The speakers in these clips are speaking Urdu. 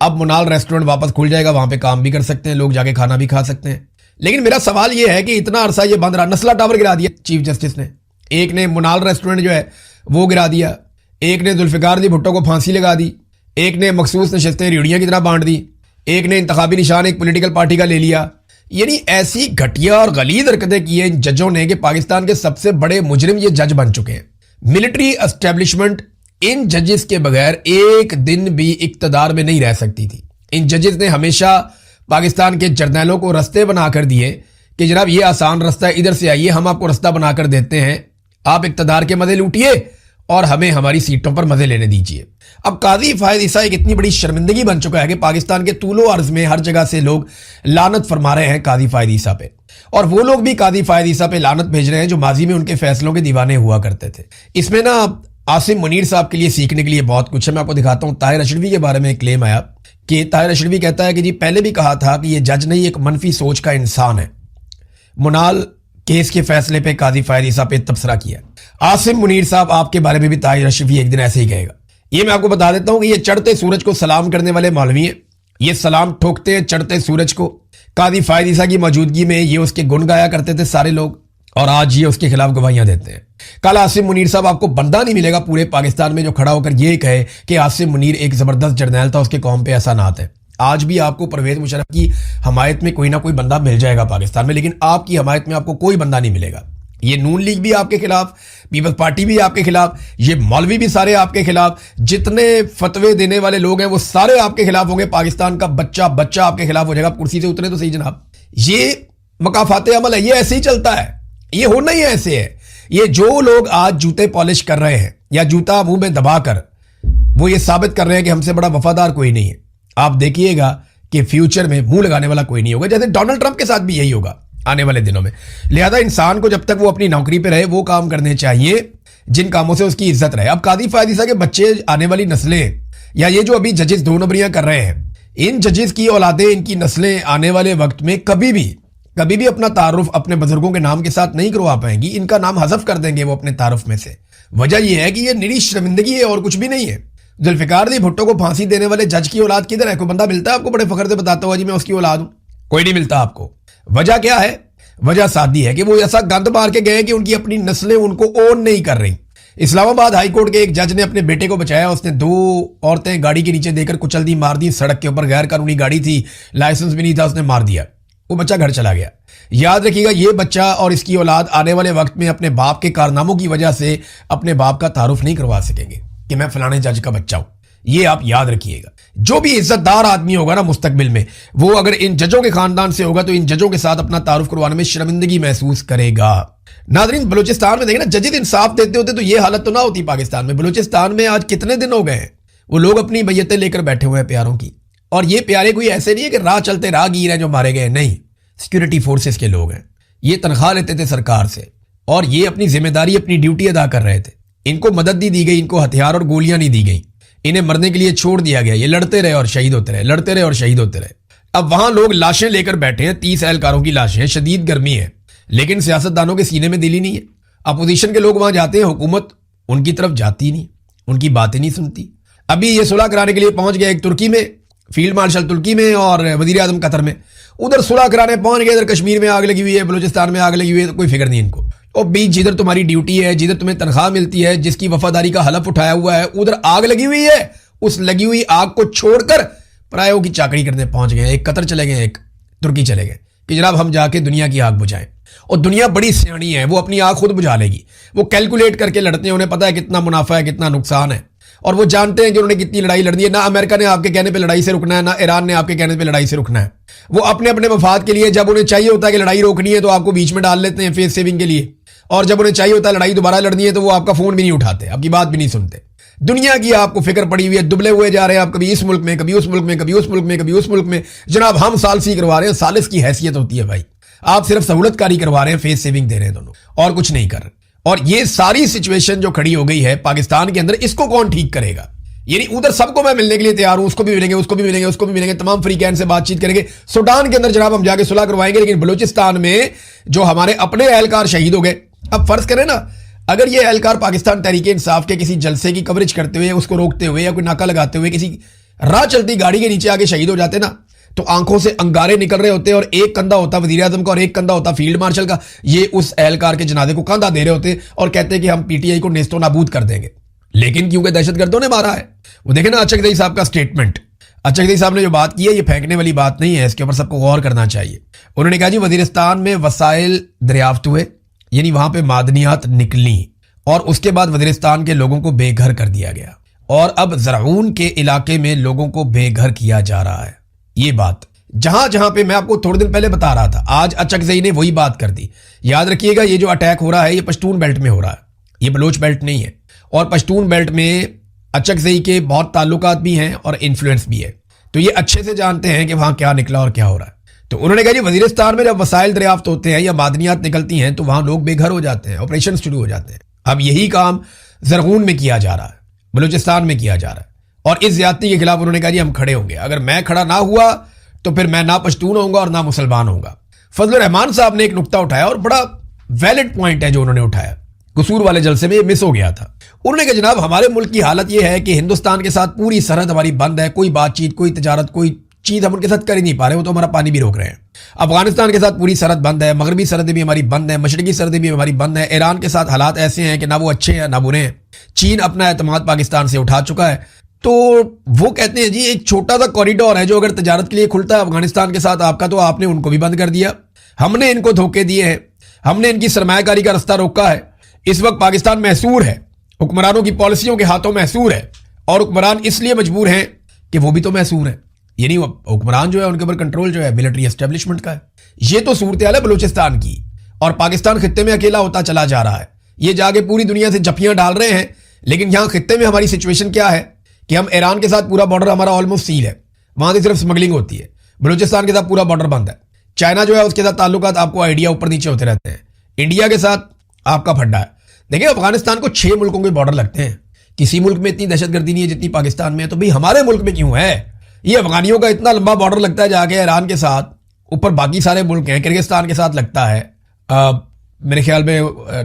اب منال ریسٹورنٹ واپس کھل جائے گا, وہاں پہ کام بھی کر سکتے ہیں لوگ, جا کے کھانا بھی کھا سکتے ہیں. لیکن میرا سوال یہ ہے کہ اتنا عرصہ یہ بند رہا, نسلا ٹاور گرا دیا چیف جسٹس نے, ایک نے منال ریسٹورنٹ جو ہے وہ گرا دیا, ایک نے ذوالفقار علی بھٹو کو پھانسی لگا دی, ایک نے مخصوص نشستیں ریڑیاں کی طرح بانٹ دی, ایک نے انتخابی نشان ایک پولیٹیکل پارٹی کا لے لیا. یعنی ایسی گھٹیا اور غلیظ حرکتیں کی ہیں ان ججوں نے کہ پاکستان کے سب سے بڑے مجرم یہ جج بن چکے ہیں. ملٹری اسٹیبلشمنٹ ان ججز کے بغیر ایک دن بھی اقتدار میں نہیں رہ سکتی تھی. ان ججز نے ہمیشہ پاکستان کے جرنیلوں کو رستے بنا کر دیے کہ جناب یہ آسان رستہ ہے, ادھر سے آئیے, ہم آپ کو رستہ بنا کر دیتے ہیں, آپ اقتدار کے مزے لوٹیے اور ہمیں ہماری سیٹوں پر مزے لینے دیجیے. اب قاضی فائد عیسیٰ ایک اتنی بڑی شرمندگی بن چکا ہے کہ پاکستان کے طول و عرض میں ہر جگہ سے لوگ لعنت فرما رہے ہیں قاضی فائد عیسیٰ پہ, اور وہ لوگ بھی قاضی فائد عیسیٰ پہ لعنت بھیج رہے ہیں جو ماضی میں ان کے فیصلوں کے دیوانے ہوا کرتے تھے. اس میں نا عاصم منیر صاحب کے لیے سیکھنے کے لیے بہت کچھ ہے. میں آپ کو دکھاتا ہوں. طاہر اشرفی کے بارے میں ایک کلیم آیا کہ طاہر اشرفی کہتا ہے کہ جی پہلے بھی کہا تھا کہ یہ جج نہیں, ایک منفی سوچ کا انسان ہے. منال کیس کے فیصلے پہ قاضی فائد عیسیٰ پہ تبصرہ کیا. عاصم منیر صاحب آپ کے بارے میں بھی طاہر اشرفی ایک دن ایسے ہی کہے گا. یہ میں آپ کو بتا دیتا ہوں کہ یہ چڑھتے سورج کو سلام کرنے والے مولوی ہیں, یہ سلام ٹھوکتے ہیں چڑھتے سورج کو. قاضی فائد عیسیٰ کی موجودگی میں یہ اس کے گن گایا کرتے تھے سارے لوگ, اور آج یہ اس کے خلاف گواہیاں دیتے ہیں. کل عاصم منیر صاحب آپ کو بندہ نہیں ملے گا پورے پاکستان میں جو کھڑا ہو کر یہ کہے کہ عاصم منیر ایک زبردست جرنیل تھا, اس کے قوم پہ احسانات ہیں. آج بھی آپ کو پرویز مشرف کی حمایت میں کوئی نہ کوئی بندہ مل جائے گا پاکستان میں, لیکن آپ کی حمایت میں آپ کو کوئی بندہ نہیں ملے گا. یہ نون لیگ بھی آپ کے خلاف, پیپلز پارٹی بھی آپ کے خلاف, یہ مولوی بھی سارے آپ کے خلاف, جتنے فتوے دینے والے لوگ ہیں وہ سارے آپ کے خلاف ہوں گے. پاکستان کا بچہ آپ کے خلاف ہو جائے گا. کرسی سے اترے تو صحیح جناب. یہ مقافات عمل ہے, یہ ایسے ہی چلتا ہے, یہ ہونا ہی ایسے ہے. یہ جو لوگ آج جوتے پالش کر رہے ہیں یا جوتا منہ میں دبا کر وہ یہ ثابت کر رہے ہیں کہ ہم سے بڑا وفادار کوئی نہیں ہے, آپ دیکھیے گا کہ فیوچر میں منہ لگانے والا کوئی نہیں ہوگا. جیسے ڈونلڈ ٹرمپ کے ساتھ بھی یہی ہوگا آنے والے دنوں میں. لہذا انسان کو جب تک وہ اپنی نوکری پہ رہے وہ کام کرنے چاہیے جن کاموں سے اس کی عزت رہے. اب قاضی فائد عیسیٰ کے بچے, آنے والی نسلیں, یا یہ جو ابھی ججز دو نمبریاں کر رہے ہیں, ان ججز کی اولادیں, ان کی نسلیں آنے والے وقت میں کبھی بھی اپنا تعارف اپنے بزرگوں کے نام کے ساتھ نہیں کروا پائیں گی. ان کا نام حذف کر دیں گے وہ اپنے تعارف میں سے. وجہ یہ ہے کہ یہ نری شرمندگی ہے اور کچھ بھی نہیں ہے. ذوالفقار علی بھٹو کو پھانسی دینے والے جج کی اولاد کدھر ہے؟ کوئی بندہ ملتا ہے آپ کو بڑے فخر سے بتاتا ہوا جی میں اس کی اولاد ہوں؟ کوئی نہیں ملتا آپ کو. وجہ کیا ہے؟ وجہ سادی ہے کہ وہ ایسا گند مار کے گئے کہ ان کی اپنی نسلیں ان کو اون نہیں کر رہی. اسلام آباد ہائی کورٹ کے ایک جج نے اپنے بیٹے کو بچایا. اس نے 2 عورتیں گاڑی کے نیچے دے کر کچل دی, مار دی سڑک کے اوپر. غیر قانونی گاڑی تھی, لائسنس بھی نہیں تھا, اس نے مار دیا. وہ بچہ گھر چلا گیا. یاد رکھیے گا یہ بچہ اور اس کی اولاد آنے والے وقت میں اپنے باپ کے کارناموں کی وجہ سے اپنے باپ کا تعارف نہیں کروا سکیں گے کہ میں فلانے جج کا بچہ ہوں. یہ آپ یاد رکھیے گا. جو بھی عزت دار آدمی ہوگا نا مستقبل میں, وہ اگر ان ججوں کے خاندان سے ہوگا تو ان ججوں کے ساتھ اپنا تعارف کروانے میں شرمندگی محسوس کرے گا. ناظرین, بلوچستان میں دیکھیں نا, ججز انصاف دیتے ہوتے تو یہ حالت تو نہ ہوتی پاکستان میں. بلوچستان میں آج کتنے دن ہو گئے ہیں وہ لوگ اپنی بیعتیں لے کر بیٹھے ہوئے ہیں پیاروں کی. اور یہ پیارے کوئی ایسے نہیں ہے کہ راہ چلتے راہ گیر ہیں جو مارے گئے, نہیں, سیکورٹی فورسز کے لوگ ہیں. یہ تنخواہ لیتے تھے سرکار سے اور یہ اپنی ذمہ داری, اپنی ڈیوٹی ادا کر رہے تھے. ان کو مدد نہیں دی گئی, ان کو ہتھیار اور گولیاں نہیں دی گئیں, انہیں مرنے کے لیے چھوڑ دیا گیا. یہ لڑتے رہے اور شہید ہوتے رہے, لڑتے رہے اور شہید ہوتے رہے. اب وہاں لوگ لاشیں لے کر بیٹھے ہیں, 30 اہلکاروں کی لاشیں, شدید گرمی ہے, لیکن سیاستدانوں کے سینے میں دل ہی نہیں ہے. اپوزیشن کے لوگ وہاں جاتے ہیں, حکومت ان کی طرف جاتی نہیں, ان کی باتیں نہیں سنتی. ابھی یہ صلح کرانے کے لیے پہنچ گیا ایک ترکی میں, فیلڈ مارشل ترکی میں, اور وزیر اعظم قطر میں. ادھر صلح کرانے پہنچ گئے, ادھر کشمیر میں آگ لگی ہوئی ہے, بلوچستان میں آگ لگی ہوئی ہے, تو کوئی فکر نہیں ان کو. اور بیچ جدھر تمہاری ڈیوٹی ہے, جدھر تمہیں تنخواہ ملتی ہے, جس کی وفاداری کا حلف اٹھایا ہوا ہے, ادھر آگ لگی ہوئی ہے. اس لگی ہوئی آگ کو چھوڑ کر پرایوں کی چاکری کرنے پہنچ گئے. ایک قطر چلے گئے, ایک ترکی چلے گئے کہ جناب ہم جا کے دنیا کی آگ بجھائیں. اور دنیا بڑی سیانی ہے, وہ اپنی آگ خود بجھا لے گی. وہ کیلکولیٹ کر کے لڑتے ہیں, انہیں پتا ہے کتنا منافع ہے, کتنا نقصان ہے, اور وہ جانتے ہیں کہ انہوں نے کتنی لڑائی لڑنی ہے. نہ امریکہ نے آپ کے کہنے پہ لڑائی سے رکنا ہے, نہ ایران نے آپ کے کہنے پہ لڑائی سے رکنا ہے. وہ اپنے اپنے مفاد کے لیے, جب انہیں چاہیے ہوتا ہے کہ لڑائی روکنی ہے تو آپ کو بیچ میں ڈال لیتے ہیں فیس سیونگ کے لیے, اور جب انہیں چاہیے ہوتا ہے لڑائی دوبارہ لڑنی ہے تو وہ آپ کا فون بھی نہیں اٹھاتے, آپ کی بات بھی نہیں سنتے. دنیا کی آپ کو فکر پڑی ہوئی ہے, دبلے ہوئے جا رہے ہیں آپ, کبھی اس ملک میں, کبھی اس ملک میں, کبھی اس ملک میں, کبھی اس ملک میں. جناب ہم ثالثی کروا رہے ہیں, ثالث کی حیثیت ہوتی ہے بھائی. آپ صرف سہولت کاری کروا رہے ہیں, فیس سیونگ دے رہے ہیں دونوں, اور کچھ نہیں کر رہے. اور یہ ساری سچویشن جو کھڑی ہو گئی ہے پاکستان کے اندر, اس کو کون ٹھیک کرے گا؟ یعنی ادھر سب کو میں ملنے کے لیے تیار ہوں, اس کو بھی ملیں گے, اس کو بھی ملیں گے, اس کو بھی ملیں گے, تمام فریقین سے بات چیت کریں گے. سوڈان کے اندر جناب ہم جا کے صلح کروائیں گے, لیکن بلوچستان میں جو ہمارے اپنے اہلکار شہید ہو گئے, اب فرض کریں نا اگر یہ اہلکار پاکستان تحریک انصاف کے کسی جلسے کی کوریج کرتے ہوئے, اس کو روکتے ہوئے, یا کوئی ناکہ لگاتے ہوئے کسی راہ چلتی گاڑی کے نیچے آگے شہید ہو جاتے نا تو آنکھوں سے انگارے نکل رہے ہوتے اور ایک کندھا ہوتا وزیر اعظم کا اور ایک کندھا ہوتا فیلڈ مارشل کا. یہ اس اہلکار کے جنازے کو کندھا دے رہے ہوتے اور کہتے کہ ہم پی ٹی آئی کو نیست و نابود کر دیں گے. لیکن کیونکہ دہشت گردوں نے مارا ہے. وہ دیکھیں نا اچک صاحب کا سٹیٹمنٹ. اچک صاحب نے جو بات کی ہے یہ پھینکنے والی بات نہیں ہے, اس کے اوپر سب کو غور کرنا چاہیے. انہوں نے کہا جی وزیرستان میں وسائل دریافت ہوئے, یعنی وہاں پہ معدنیات نکلی اور اس کے بعد وزیرستان کے لوگوں کو بے گھر کر دیا گیا اور اب زرعون کے علاقے میں لوگوں کو بے گھر کیا جا رہا ہے. یہ بات جہاں پہ میں آپ کو تھوڑے دن پہلے بتا رہا تھا, آج اچکزئی نے وہی بات کر دی. یاد رکھیے گا یہ جو اٹیک ہو رہا ہے یہ پشتون بیلٹ میں ہو رہا ہے, یہ بلوچ بیلٹ نہیں ہے. اور پشتون بیلٹ میں اچکزئی کے بہت تعلقات بھی ہیں اور انفلوئنس بھی ہے, تو یہ اچھے سے جانتے ہیں کہ وہاں کیا نکلا اور کیا ہو رہا ہے. تو انہوں نے کہا جی وزیرستان میں جب وسائل دریافت ہوتے ہیں یا معدنیات نکلتی ہیں تو وہاں لوگ بے گھر ہو جاتے ہیں, آپریشن شروع ہو جاتے ہیں. اب یہی کام زرغون میں کیا جا رہا ہے, بلوچستان میں کیا جا رہا ہے. اور اس زیادتی کے خلاف انہوں نے کہا جی ہم کھڑے ہوں گے. اگر میں کھڑا نہ ہوا تو پھر میں نہ پشتون ہوں گا اور نہ مسلمان ہوں گا. فضل الرحمان صاحب نے ایک نقطہ اٹھایا اور بڑا ویلڈ پوائنٹ ہے جو انہوں نے اٹھایا, قصور والے جلسے میں یہ مس ہو گیا تھا. انہوں نے کہا جناب ہمارے ملک کی حالت یہ ہے کہ ہندوستان کے ساتھ پوری سرحد ہماری بند ہے, کوئی بات چیت کوئی تجارت کوئی چیز ہم ان کے ساتھ کر ہی نہیں پا رہے, وہ تو ہمارا پانی بھی روک رہے ہیں. افغانستان کے ساتھ پوری سرحد بند ہے, مغربی سرحدیں بھی ہماری بند ہیں, مشرقی سرحدیں بھی ہماری بند ہیں. ایران کے ساتھ حالات ایسے ہیں کہ نہ وہ اچھے ہیں نہ برے ہیں. چین اپنا اعتماد پاکستان سے اٹھا چکا ہے. تو وہ کہتے ہیں جی ایک چھوٹا سا کوریڈور ہے جو اگر تجارت کے لیے کھلتا ہے افغانستان کے ساتھ آپ کا, تو آپ نے ان کو بھی بند کر دیا. ہم نے ان کو دھوکے دیے ہیں, ہم نے ان کی سرمایہ کاری کا رستہ روکا ہے. اس وقت پاکستان محصور ہے, حکمرانوں کی پالیسیوں کے ہاتھوں محصور ہے, اور حکمران اس لیے مجبور ہیں کہ وہ بھی تو محصور ہیں. یعنی حکمران جو ہے ان کے اوپر کنٹرول جو ہے ملٹری اسٹیبلشمنٹ کا ہے. یہ تو صورتحال ہے بلوچستان کی, اور پاکستان خطے میں اکیلا ہوتا چلا جا رہا ہے. یہ جا کے پوری دنیا سے جھپیاں ڈال رہے ہیں, لیکن یہاں خطے میں ہماری سچویشن کیا ہے کہ ہم ایران کے ساتھ پورا بارڈر ہمارا آلموسٹ سیل ہے, وہاں سے صرف سمگلنگ ہوتی ہے. بلوچستان کے ساتھ پورا بارڈر بند ہے. چائنا جو ہے اس کے ساتھ تعلقات آپ کو آئیڈیا اوپر نیچے ہوتے رہتے ہیں. انڈیا کے ساتھ آپ کا پھڈا ہے. دیکھیں افغانستان کو 6 ملکوں کے بارڈر لگتے ہیں. کسی ملک میں اتنی دہشت گردی نہیں ہے جتنی پاکستان میں ہے, تو بھئی ہمارے ملک میں کیوں ہے؟ یہ افغانیوں کا اتنا لمبا بارڈر لگتا ہے جا کے ایران کے ساتھ, اوپر باقی سارے ملک ہیں, کرگستان کے ساتھ لگتا ہے, میرے خیال میں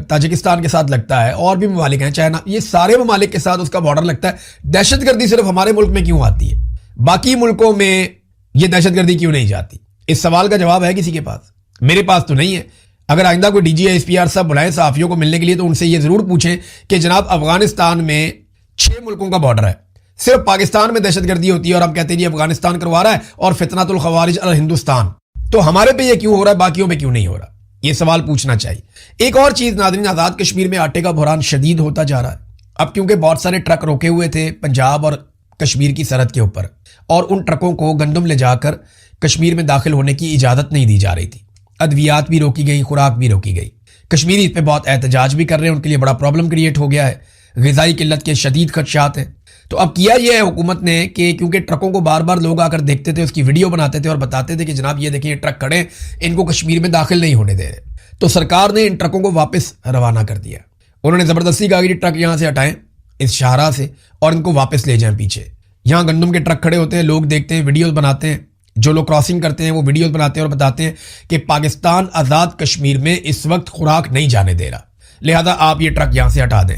تاجکستان کے ساتھ لگتا ہے, اور بھی ممالک ہیں, چائنا, یہ سارے ممالک کے ساتھ اس کا بارڈر لگتا ہے. دہشت گردی صرف ہمارے ملک میں کیوں آتی ہے, باقی ملکوں میں یہ دہشت گردی کیوں نہیں جاتی؟ اس سوال کا جواب ہے کسی کے پاس؟ میرے پاس تو نہیں ہے. اگر آئندہ کوئی D G S P R صاحب بلائیں صحافیوں کو ملنے کے لیے تو ان سے یہ ضرور پوچھیں کہ جناب افغانستان میں 6 ملکوں کا بارڈر ہے, صرف پاکستان میں دہشت گردی ہوتی ہے اور ہم کہتے ہیں جی افغانستان کروا رہا ہے اور فتنۃ الخوارج ہندوستان, تو ہمارے پہ یہ کیوں ہو رہا ہے, باقیوں پہ کیوں نہیں ہو رہا؟ یہ سوال پوچھنا چاہیے. ایک اور چیز ناظرین, آزاد کشمیر میں آٹے کا بحران شدید ہوتا جا رہا ہے. اب کیونکہ بہت سارے ٹرک روکے ہوئے تھے پنجاب اور کشمیر کی سرحد کے اوپر, اور ان ٹرکوں کو گندم لے جا کر کشمیر میں داخل ہونے کی اجازت نہیں دی جا رہی تھی. ادویات بھی روکی گئی, خوراک بھی روکی گئی. کشمیری اس پہ بہت احتجاج بھی کر رہے ہیں, ان کے لیے بڑا پرابلم کریٹ ہو گیا ہے. غذائی قلت کے شدید خدشات ہیں. تو اب کیا یہ ہے حکومت نے کہ کیونکہ ٹرکوں کو بار بار لوگ آ کر دیکھتے تھے, اس کی ویڈیو بناتے تھے اور بتاتے تھے کہ جناب یہ دیکھیں یہ ٹرک کھڑے, ان کو کشمیر میں داخل نہیں ہونے دے رہے, تو سرکار نے ان ٹرکوں کو واپس روانہ کر دیا. انہوں نے زبردستی کہا کہ ٹرک یہاں سے ہٹائیں اس شاہراہ سے اور ان کو واپس لے جائیں پیچھے. یہاں گندم کے ٹرک کھڑے ہوتے ہیں, لوگ دیکھتے ہیں, ویڈیوز بناتے ہیں, جو لوگ کراسنگ کرتے ہیں وہ ویڈیوز بناتے ہیں اور بتاتے ہیں کہ پاکستان آزاد کشمیر میں اس وقت خوراک نہیں جانے دے رہا, لہذا آپ یہ ٹرک یہاں سے ہٹا دیں.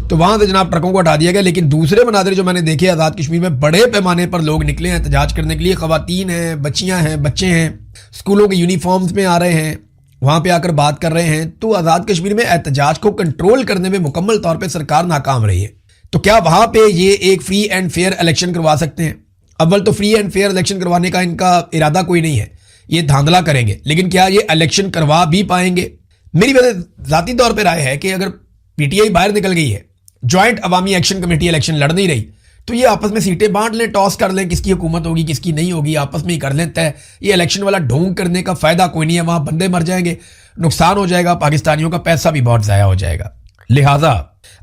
تو وہاں سے جناب ٹرکوں کو ہٹا دیا گیا. لیکن دوسرے مناظر جو میں نے دیکھے آزاد کشمیر میں, بڑے پیمانے پر لوگ نکلے ہیں احتجاج کرنے کے لیے. خواتین ہیں, بچیاں ہیں, بچے ہیں, اسکولوں کے یونیفارمز میں آ رہے ہیں, وہاں پہ آ کر بات کر رہے ہیں. تو آزاد کشمیر میں احتجاج کو کنٹرول کرنے میں مکمل طور پہ سرکار ناکام رہی ہے. تو کیا وہاں پہ یہ ایک فری اینڈ فیئر الیکشن کروا سکتے ہیں؟ اول تو فری اینڈ فیئر الیکشن کروانے کا ان کا ارادہ کوئی نہیں ہے, یہ دھاندلا کریں گے. لیکن کیا یہ الیکشن کروا بھی پائیں گے؟ میری ذاتی طور پہ رائے ہے کہ اگر پی ٹی آئی باہر نکل گئی ہے, جوائنٹ عوامی ایکشن کمیٹی الیکشن لڑ نہیں رہی, تو یہ آپس میں سیٹیں بانٹ لیں, ٹاس کر لیں, کس کی حکومت ہوگی کس کی نہیں ہوگی, آپس میں ہی کر لیں طے. یہ الیکشن والا ڈھونگ کرنے کا فائدہ کوئی نہیں ہے, وہاں بندے مر جائیں گے, نقصان ہو جائے گا, پاکستانیوں کا پیسہ بھی بہت ضائع ہو جائے گا. لہٰذا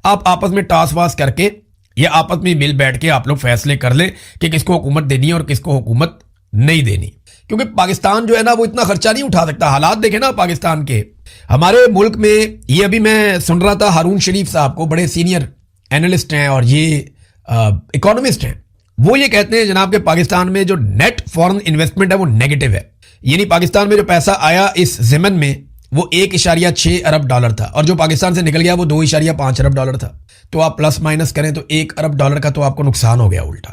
آپ آپس میں ٹاس واس کر کے یا آپس میں مل بیٹھ کے آپ لوگ فیصلے کر لیں کہ کس کو حکومت دینی ہے اور کس کو حکومت نہیں دینی. کیونکہ پاکستان جو ہے نا وہ اتنا خرچہ نہیں اٹھا سکتا. حالات دیکھیں نا پاکستان کے. ہمارے ملک میں یہ ابھی میں سن رہا تھا ہارون شریف صاحب کو, بڑے سینئر اینالسٹ ہیں اور یہ اکانومسٹ ہیں, وہ یہ کہتے ہیں جناب کہ پاکستان میں جو نیٹ فارن انویسٹمنٹ ہے وہ نیگیٹو ہے. یعنی پاکستان میں جو پیسہ آیا اس ضمن میں وہ 1.6 ارب ڈالر تھا, اور جو پاکستان سے نکل گیا وہ 2.5 ارب ڈالر تھا. تو آپ پلس مائنس کریں تو 1 ارب ڈالر کا تو آپ کو نقصان ہو گیا الٹا.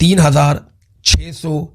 3600